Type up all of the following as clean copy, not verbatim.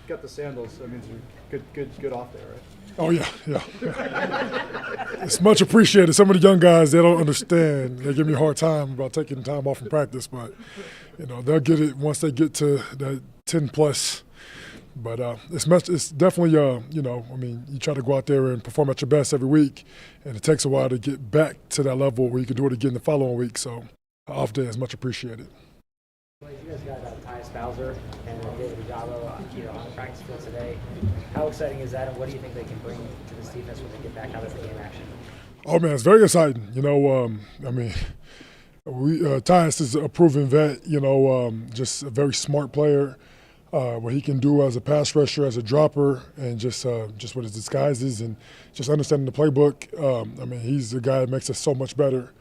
Got the sandals. That means you're good off there, right? Oh, yeah. It's much appreciated. Some of the young guys, they don't understand. They give me a hard time about taking time off from practice, but, they'll get it once they get to that 10+. But it's definitely, you try to go out there and perform at your best every week, and it takes a while to get back to that level where you can do it again the following week. So off day is much appreciated. You guys got Tyus Bowser and David Ojabo on the practice field today. How exciting is that, and what do you think they can bring to this defense when they get back out of the game action? Oh, man, it's very exciting. Tyus is a proven vet, just a very smart player. What he can do as a pass rusher, as a dropper, and just with his disguises and just understanding the playbook. He's the guy that makes us so much better.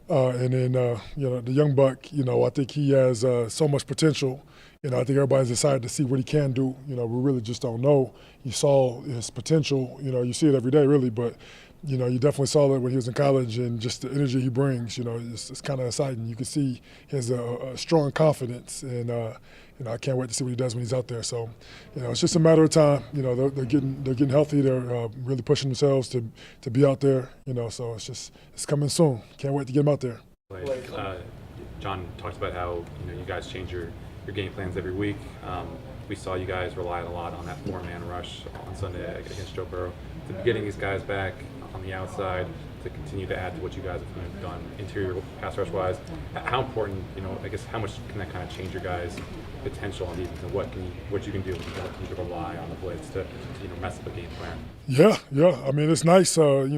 And then, the young buck, I think he has so much potential. I think everybody's excited to see what he can do. We really just don't know. You saw his potential. You see it every day, really, but you definitely saw it when he was in college, and just the energy he brings. It's kind of exciting. You can see he has a strong confidence, and I can't wait to see what he does when he's out there. So, it's just a matter of time. They're getting healthy. They're really pushing themselves to be out there. So it's coming soon. Can't wait to get them out there. John talked about how you guys change your game plans every week. We saw you guys rely a lot on that 4-man rush on Sunday against Joe Burrow. To be getting these guys back on the outside to continue to add to what you guys have done interior pass rush wise, how important, how much can that kind of change your guys' potential on defense, and what you can do when you can rely on the blitz to mess up a game plan? Yeah. It's nice. I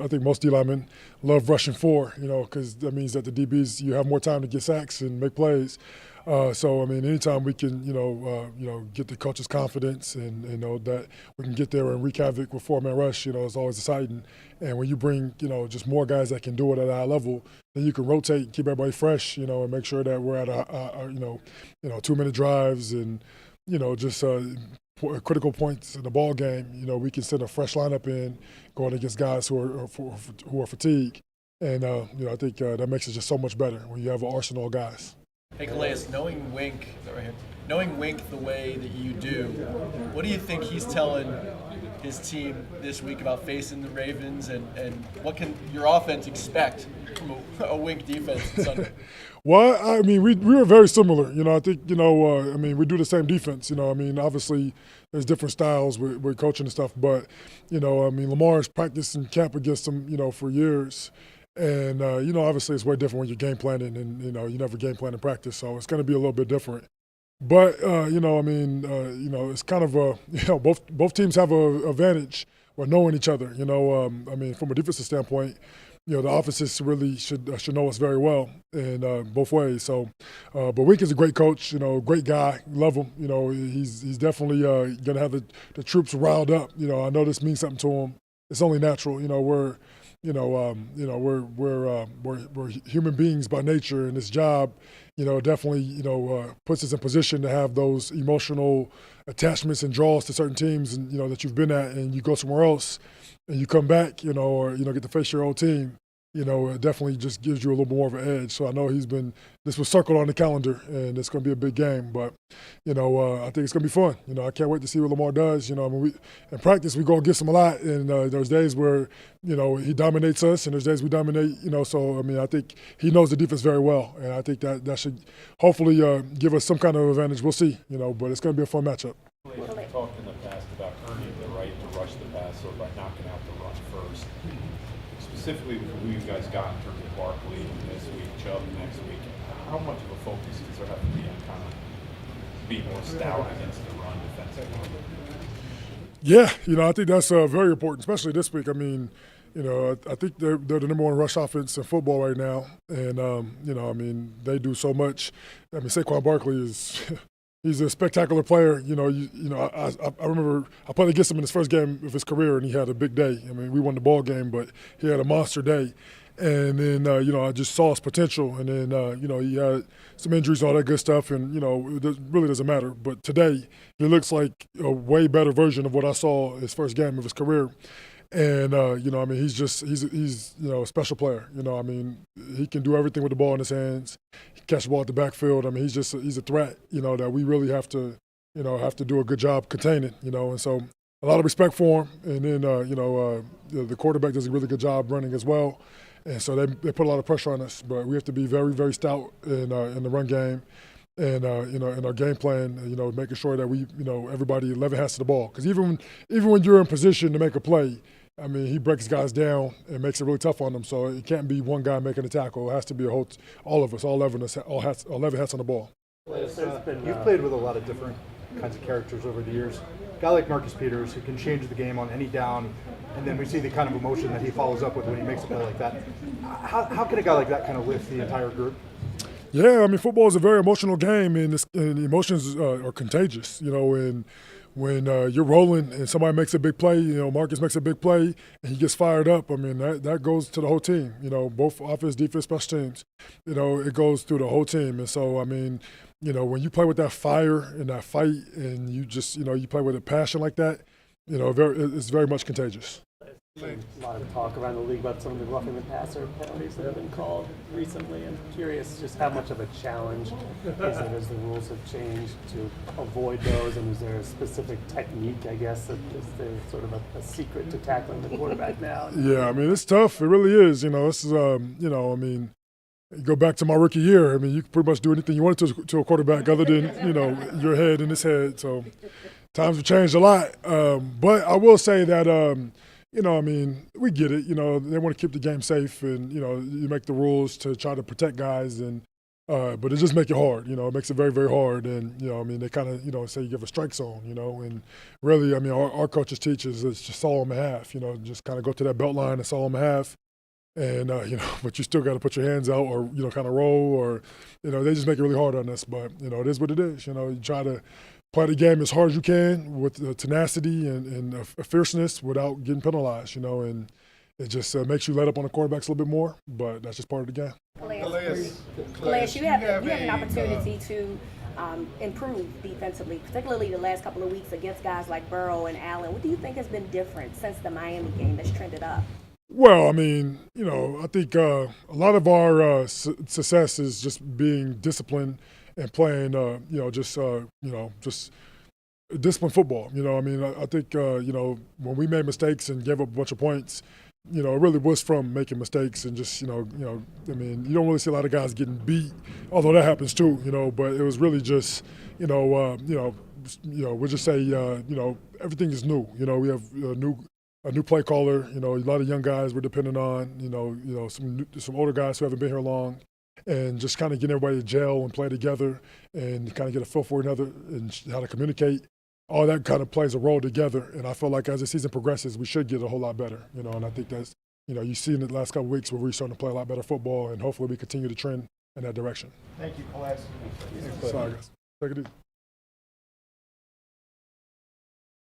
think most D linemen love rushing 4, because that means that the DBs, you have more time to get sacks and make plays. Anytime we can, get the coach's confidence and that we can get there and wreak havoc with 4-man rush, it's always exciting. And when you bring, just more guys that can do it at a high level, then you can rotate, keep everybody fresh, and make sure that we're at a 2-minute drives and, just critical points in the ball game. We can send a fresh lineup in going against guys who are fatigued. And, I think that makes it just so much better when you have an arsenal of guys. Hey, Calais, knowing Wink the way that you do, what do you think he's telling his team this week about facing the Ravens, and what can your offense expect from a Wink defense on Sunday? Well, we were very similar. I think, we do the same defense. Obviously there's different styles with coaching and stuff, but, Lamar's practiced in camp against him, for years. And, obviously it's way different when you're game planning and, you never game plan in practice. So it's going to be a little bit different. But, it's kind of both teams have an advantage with knowing each other. From a defensive standpoint, the offenses really should know us very well in both ways. So, but Wink is a great coach, great guy, love him. He's definitely going to have the troops riled up. I know this means something to him. It's only natural. We're human beings by nature, and this job, definitely, puts us in position to have those emotional attachments and draws to certain teams, and that you've been at, and you go somewhere else, and you come back, or get to face your old team. It definitely just gives you a little more of an edge. So I know this was circled on the calendar, and it's going to be a big game. But, I think it's going to be fun. I can't wait to see what Lamar does. In practice, we go against him a lot, and there's days where, he dominates us, and there's days we dominate, So, I think he knows the defense very well, and I think that should hopefully give us some kind of advantage. We'll see, but it's going to be a fun matchup. We've talked in the past about earning the right to rush the passer by knocking out the run first. Specifically with who you guys got in terms of Barkley this week, Chubb next week, how much of a focus does there have to be on kind of being more stout against the run defensively? Yeah, I think that's very important, especially this week. I think they're the number 1 rush offense in football right now, and they do so much. Saquon Barkley is he's a spectacular player. I remember I played against him in his first game of his career, and he had a big day. We won the ball game, but he had a monster day. And then, I just saw his potential. And then, he had some injuries, all that good stuff. And, it really doesn't matter. But today, he looks like a way better version of what I saw his first game of his career. And, he's a special player. He can do everything with the ball in his hands. He can catch the ball at the backfield. He's a threat, that we really have to have to do a good job containing, and so a lot of respect for him. And then, the quarterback does a really good job running as well. And so they put a lot of pressure on us, but we have to be very, very stout in the run game. And in our game plan, making sure that we, everybody 11 hands to the ball. Because even when you're in position to make a play, I mean, he breaks guys down and makes it really tough on them. So it can't be one guy making a tackle. It has to be all of us, all 11 hats on the ball. You've played with a lot of different kinds of characters over the years. A guy like Marcus Peters, who can change the game on any down, and then we see the kind of emotion that he follows up with when he makes a play like that. How can a guy like that kind of lift the entire group? Yeah, I mean, football is a very emotional game, and emotions are contagious. And when you're rolling and somebody makes a big play, Marcus makes a big play and he gets fired up. I mean, that goes to the whole team. Both offense, defense, special teams. It goes through the whole team. And so, I mean, when you play with that fire and that fight, and you just, you play with a passion like that, it's very much contagious. A lot of talk around the league about some of the roughing the passer penalties that have been called recently. I'm curious just how much of a challenge is it as the rules have changed to avoid those, and is there a specific technique, I guess, that is there sort of a secret to tackling the quarterback now? Yeah, I mean, it's tough. It really is. This is, I mean, you go back to my rookie year. I mean, you can pretty much do anything you wanted to a quarterback other than, your head and his head. So times have changed a lot. But I will say that, I mean, we get it. They want to keep the game safe, and you make the rules to try to protect guys, and but it just makes it hard. It makes it very, very hard. And I mean, they kind of say you give a strike zone. And really, I mean, our coaches teach us it's just saw them in half. Just kind of go to that belt line and saw them in half, and but you still got to put your hands out, or kind of roll, or they just make it really hard on us. But it is what it is. You try to play the game as hard as you can with tenacity and fierceness without getting penalized, and it just makes you let up on the quarterbacks a little bit more, but that's just part of the game. Calais, you have an opportunity to improve defensively, particularly the last couple of weeks against guys like Burrow and Allen. What do you think has been different since the Miami game that's trended up? Well, I mean, I think a lot of our success is just being disciplined and playing, just disciplined football. I mean, I think, when we made mistakes and gave up a bunch of points, it really was from making mistakes and just, I mean, you don't really see a lot of guys getting beat, although that happens too, but it was really just, we'll just say, everything is new. We have a new play caller, a lot of young guys we're dependent on, some older guys who haven't been here long. And just kind of getting everybody to gel and play together and kind of get a feel for another and how to communicate. All that kind of plays a role together. And I feel like as the season progresses, we should get a whole lot better, and I think that's, you see in the last couple of weeks where we're starting to play a lot better football, and hopefully we continue to trend in that direction. Thank you, Calais. Sorry, guys. Take it easy.